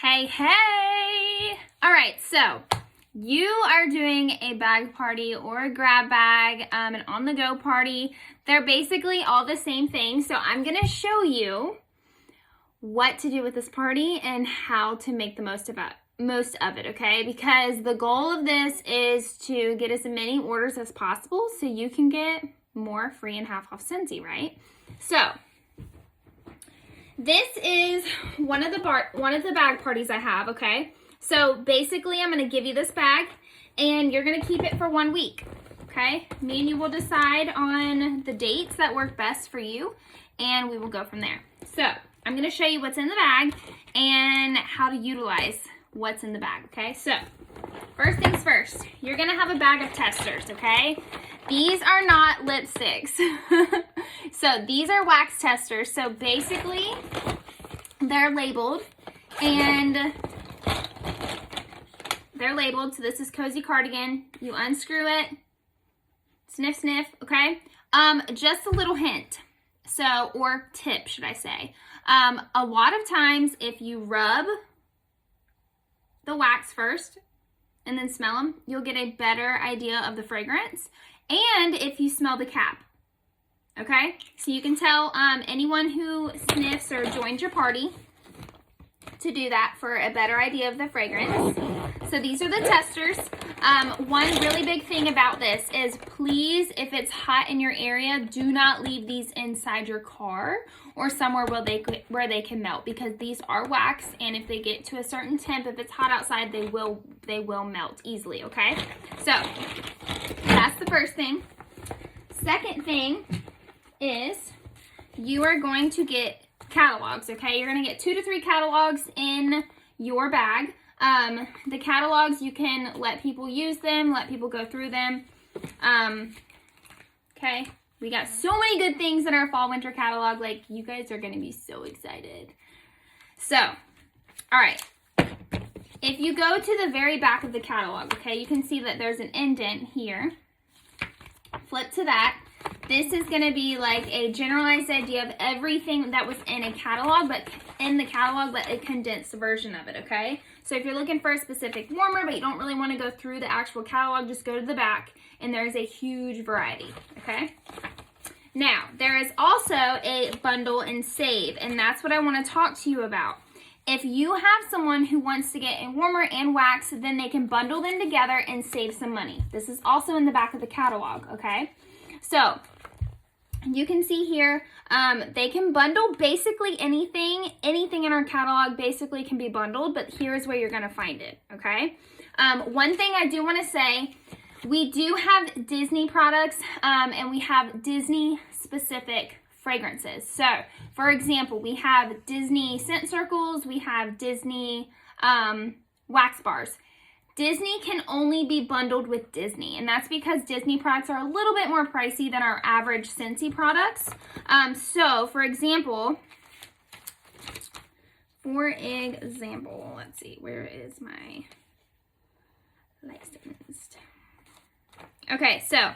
Hey, hey! All right, so you are doing a bag party or a grab bag, an on-the-go party. They're basically all the same thing, so I'm going to show you what to do with this party and how to make the most of it, okay? Because the goal of this is to get as many orders as possible so you can get more free and half off Scentsy, right? So this is one of the bag parties I have, okay? So basically I'm going to give you this bag and you're going to keep it for 1 week, okay? Me and you will decide on the dates that work best for you and we will go from there. So I'm going to show you what's in the bag and how to utilize what's in the bag, okay? So first things first, you're going to have a bag of testers, okay? These are not lipsticks. So these are wax testers. So basically they're labeled and they're labeled. So this is Cozy Cardigan. You unscrew it, sniff, sniff, okay? Just a little hint. So, or tip, should I say. A lot of times if you rub the wax first and then smell them, you'll get a better idea of the fragrance. And if you smell the cap, okay? So you can tell anyone who sniffs or joins your party to do that for a better idea of the fragrance. So these are the testers. One really big thing about this is please, if it's hot in your area, do not leave these inside your car or somewhere where they can melt, because these are wax, and if they get to a certain temp, if it's hot outside, they will melt easily, okay? So that's the first thing. Second thing is you are going to get catalogs, okay? You're going to get 2 to 3 catalogs in your bag. The catalogs, you can let people use them, let people go through them. Okay, we got so many good things in our fall winter catalog. Like, you guys are going to be so excited. So, all right. If you go to the very back of the catalog, okay, you can see that there's an indent here. Flip to that. This is going to be like a generalized idea of everything that was in a catalog, but a condensed version of it, okay? So if you're looking for a specific warmer, but you don't really want to go through the actual catalog, just go to the back, and there's a huge variety, okay? Now, there is also a bundle and save, and that's what I want to talk to you about. If you have someone who wants to get a warmer and wax, then they can bundle them together and save some money. This is also in the back of the catalog, okay? So you can see here, they can bundle basically anything in our catalog basically can be bundled, but here's where you're going to find it, okay? One thing I do want to say, we do have Disney products, and we have Disney specific fragrances. So for example, we have Disney scent circles, we have Disney wax bars. Disney can only be bundled with Disney, and that's because Disney products are a little bit more pricey than our average Scentsy products. So for example, let's see, where is my licensed? Okay, so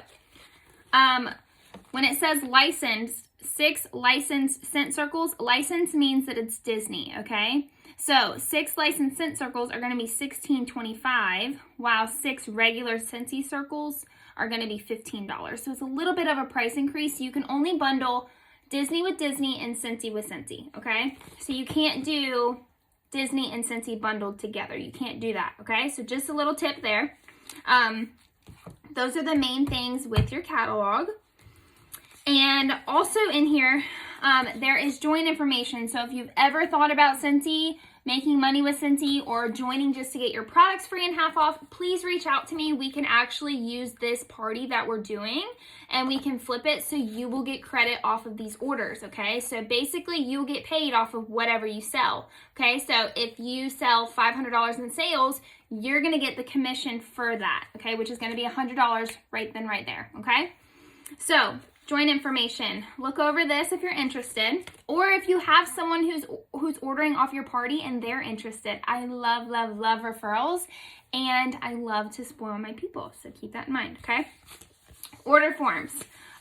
when it says licensed, 6 licensed scent circles, license means that it's Disney, okay? So 6 licensed scent circles are going to be $16.25, while 6 regular Scentsy circles are going to be $15. So it's a little bit of a price increase. You can only bundle Disney with Disney and Scentsy with Scentsy, okay? So you can't do Disney and Scentsy bundled together. You can't do that, okay? So just a little tip there. Those are the main things with your catalog. And also in here, there is join information. So if you've ever thought about Scentsy, making money with Scentsy, or joining just to get your products free and half off, please reach out to me. We can actually use this party that we're doing and we can flip it so you will get credit off of these orders, okay? So basically you'll get paid off of whatever you sell, okay? So if you sell $500 in sales, you're gonna get the commission for that, okay? Which is gonna be $100 right then, right there, okay? So join information. Look over this if you're interested, or if you have someone who's ordering off your party and they're interested. I love, love, love referrals, and I love to spoil my people, so keep that in mind, okay? Order forms.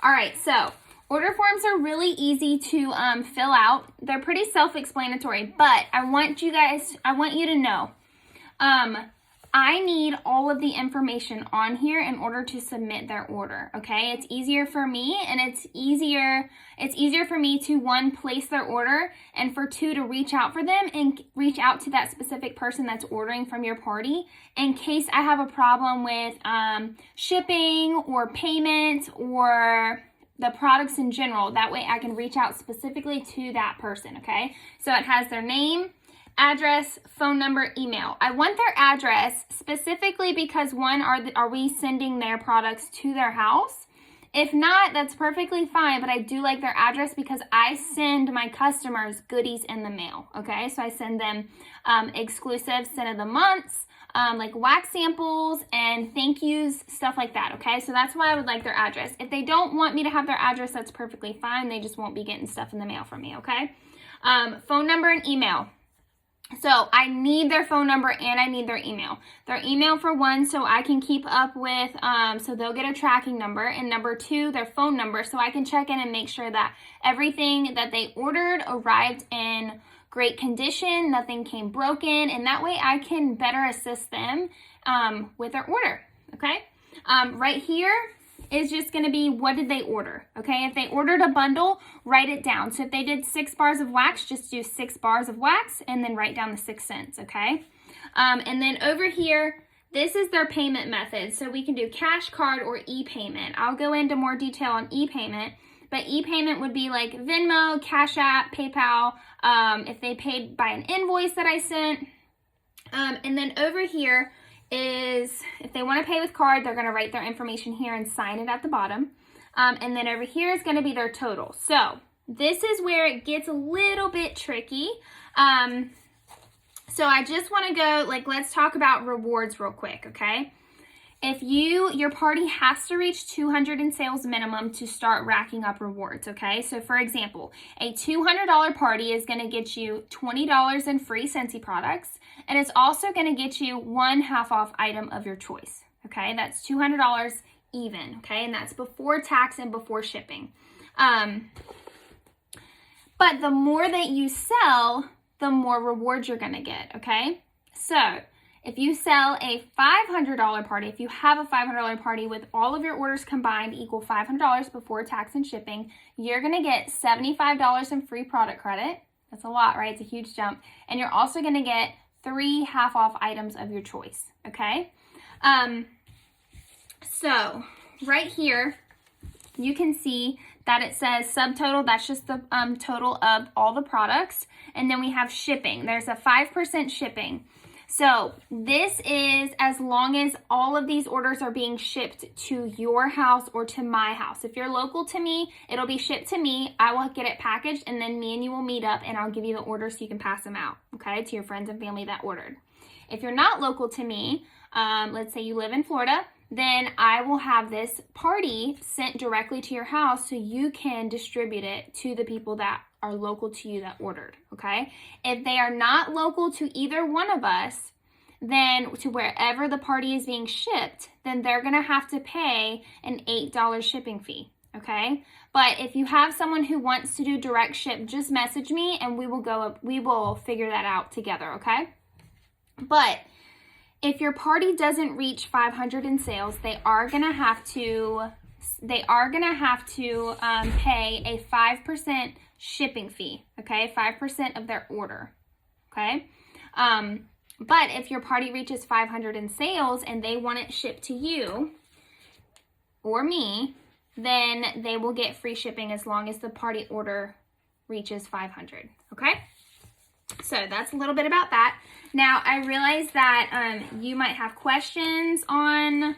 All right, so Order forms are really easy to fill out. They're pretty self-explanatory, but I want you to know, I need all of the information on here in order to submit their order, okay? It's easier for me, and it's easier for me to, one, place their order, and for two, to reach out for them and reach out to that specific person that's ordering from your party in case I have a problem with shipping or payment or the products in general. That way I can reach out specifically to that person, okay? So it has their name, address, phone number, email. I want their address specifically because, one, are we sending their products to their house? If not, that's perfectly fine, but I do like their address because I send my customers goodies in the mail, okay? So I send them exclusive scent of the months, like wax samples and thank yous, stuff like that, okay? So that's why I would like their address. If they don't want me to have their address, that's perfectly fine. They just won't be getting stuff in the mail from me, okay? Phone number and email. So I need their phone number and I need their email. Their email, for one, so I can keep up with, so they'll get a tracking number. And number two, their phone number, so I can check in and make sure that everything that they ordered arrived in great condition, nothing came broken, and that way I can better assist them with their order, okay? Right here is just going to be, what did they order, okay? If they ordered a bundle, write it down. So if they did 6 bars of wax, just do 6 bars of wax and then write down the 6 cents, okay? And then over here, this is their payment method. So we can do cash, card, or e-payment. I'll go into more detail on e-payment, but e-payment would be like Venmo, Cash App, PayPal, if they paid by an invoice that I sent. And then over here is, if they want to pay with card, they're going to write their information here and sign it at the bottom. And then over here is going to be their total. So this is where it gets a little bit tricky. So I just want to go, let's talk about rewards real quick, okay? If your party has to reach 200 in sales minimum to start racking up rewards, okay? So for example, a $200 party is going to get you $20 in free Scentsy products, and it's also going to get you 1 half-off item of your choice, okay? That's $200 even, okay? And that's before tax and before shipping. But the more that you sell, the more rewards you're going to get, okay? So if you sell a $500 party, if you have a $500 party with all of your orders combined equal $500 before tax and shipping, you're going to get $75 in free product credit. That's a lot, right? It's a huge jump. And you're also going to get 3 half-off items of your choice, okay? So right here, you can see that it says subtotal. That's just the total of all the products. And then we have shipping. There's a 5% shipping. So this is as long as all of these orders are being shipped to your house or to my house. If you're local to me, it'll be shipped to me. I will get it packaged, and then me and you will meet up, and I'll give you the order so you can pass them out, okay, to your friends and family that ordered. If you're not local to me, let's say you live in Florida, then I will have this party sent directly to your house so you can distribute it to the people that are local to you that ordered, okay? If they are not local to either one of us, then to wherever the party is being shipped, then they're going to have to pay an $8 shipping fee, okay? But if you have someone who wants to do direct ship, just message me and we will figure that out together, okay? But if your party doesn't reach 500 in sales, they are going to have to pay a 5% shipping fee, okay? 5% of their order, okay? But if your party reaches 500 in sales and they want it shipped to you or me, then they will get free shipping as long as the party order reaches 500, okay? So that's a little bit about that. Now, I realize that you might have questions on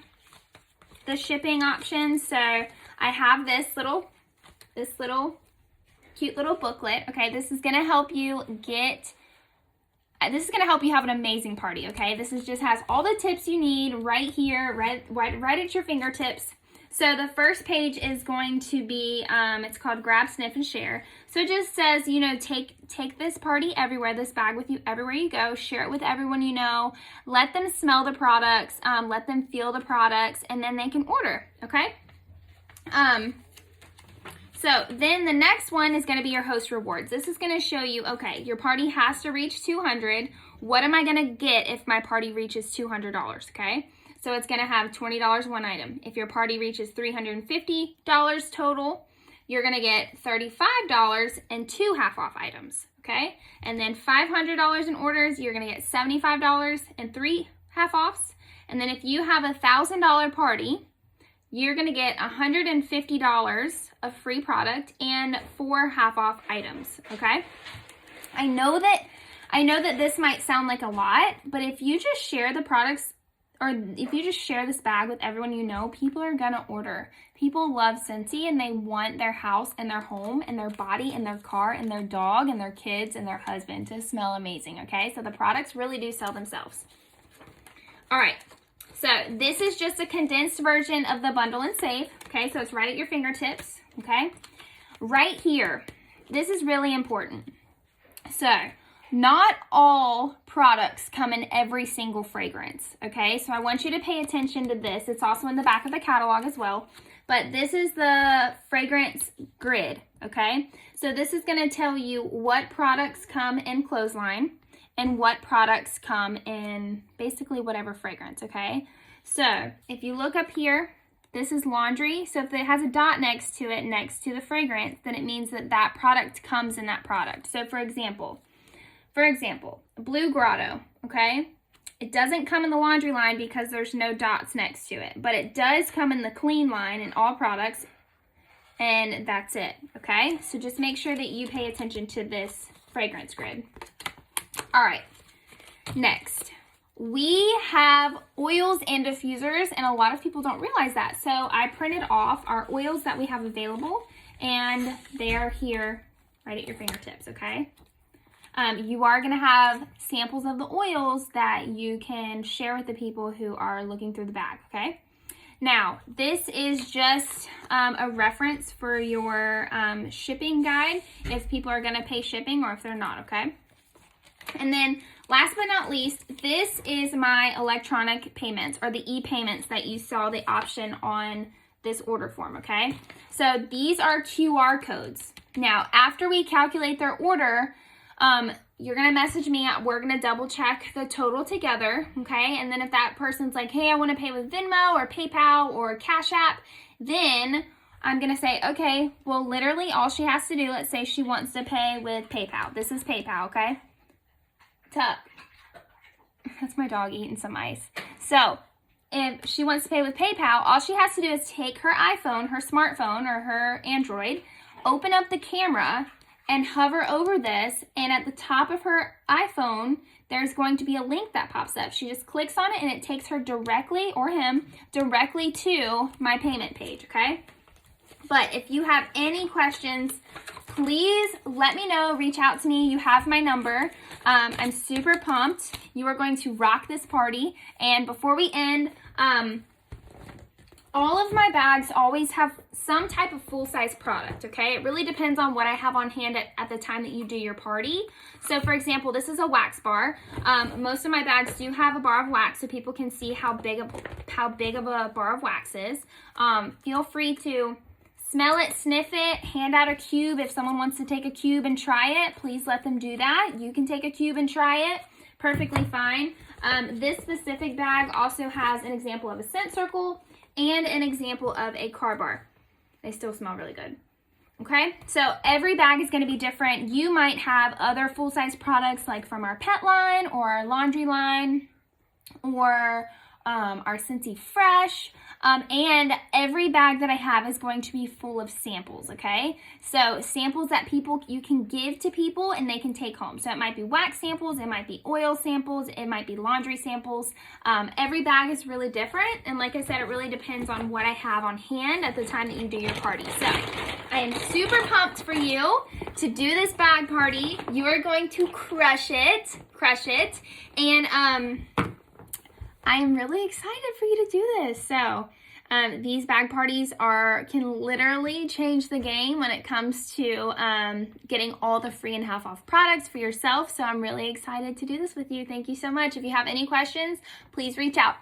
the shipping options. So I have this little cute little booklet, okay? This is going to help you have an amazing party, okay? This just has all the tips you need right here, right at your fingertips. So the first page is going to be, it's called Grab, Sniff, and Share. So it just says, take this party everywhere, this bag with you everywhere you go, share it with everyone you know, let them smell the products, let them feel the products, and then they can order, okay? So then the next one is going to be your host rewards. This is going to show you, okay, your party has to reach 200. What am I going to get if my party reaches $200, okay? So it's going to have $20 one item. If your party reaches $350 total, you're going to get $35 and 2 half-off items, okay? And then $500 in orders, you're going to get $75 and 3 half-offs. And then if you have a $1,000 party, you're going to get $150 of free product and 4 half-off items, okay? I know that this might sound like a lot, but if you just share the products, or if you just share this bag with everyone you know, people are going to order. People love Scentsy, and they want their house and their home and their body and their car and their dog and their kids and their husband to smell amazing, okay? So the products really do sell themselves. All right. So this is just a condensed version of the bundle and save, okay? So it's right at your fingertips, okay? Right here, this is really important. So not all products come in every single fragrance, okay? So I want you to pay attention to this. It's also in the back of the catalog as well. But this is the fragrance grid, okay? So this is going to tell you what products come in clothesline and what products come in basically whatever fragrance, okay? So if you look up here, this is laundry. So if it has a dot next to it, next to the fragrance, then it means that that product comes in that product. So for example, Blue Grotto, okay? It doesn't come in the laundry line because there's no dots next to it, but it does come in the clean line in all products, and that's it, okay? So just make sure that you pay attention to this fragrance grid. All right, next, we have oils and diffusers, and a lot of people don't realize that. So I printed off our oils that we have available, and they are here right at your fingertips, okay? You are going to have samples of the oils that you can share with the people who are looking through the bag, okay? Now, this is just a reference for your shipping guide if people are going to pay shipping or if they're not, okay? And then last but not least, this is my electronic payments, or the e-payments that you saw the option on this order form, okay? So these are QR codes. Now, after we calculate their order, you're going to message me. We're going to double check the total together, okay? And then if that person's like, hey, I want to pay with Venmo or PayPal or Cash App, then I'm going to say, okay, well, literally all she has to do, let's say she wants to pay with PayPal. This is PayPal, okay? Tuck. That's my dog eating some ice. So if she wants to pay with PayPal, all she has to do is take her iPhone, her smartphone, or her Android, open up the camera, and hover over this, and at the top of her iPhone, there's going to be a link that pops up. She just clicks on it, and it takes her directly, or him, directly to my payment page, okay? But if you have any questions, please let me know. Reach out to me. You have my number. I'm super pumped. You are going to rock this party. And before we end, all of my bags always have some type of full-size product, okay? It really depends on what I have on hand at the time that you do your party. So, for example, this is a wax bar. Most of my bags do have a bar of wax so people can see how big of a bar of wax is. Feel free to smell it, sniff it, hand out a cube. If someone wants to take a cube and try it, please let them do that. You can take a cube and try it. Perfectly fine. This specific bag also has an example of a scent circle and an example of a car bar. They still smell really good. Okay, so every bag is going to be different. You might have other full-size products like from our pet line or our laundry line or our Scentsy Fresh. And every bag that I have is going to be full of samples, okay? So samples that you can give to people and they can take home. So it might be wax samples, it might be oil samples, it might be laundry samples. Every bag is really different. And like I said, it really depends on what I have on hand at the time that you do your party. So I am super pumped for you to do this bag party. You are going to crush it. And I am really excited for you to do this. So these bag parties can literally change the game when it comes to getting all the free and half off products for yourself. So I'm really excited to do this with you. Thank you so much. If you have any questions, please reach out.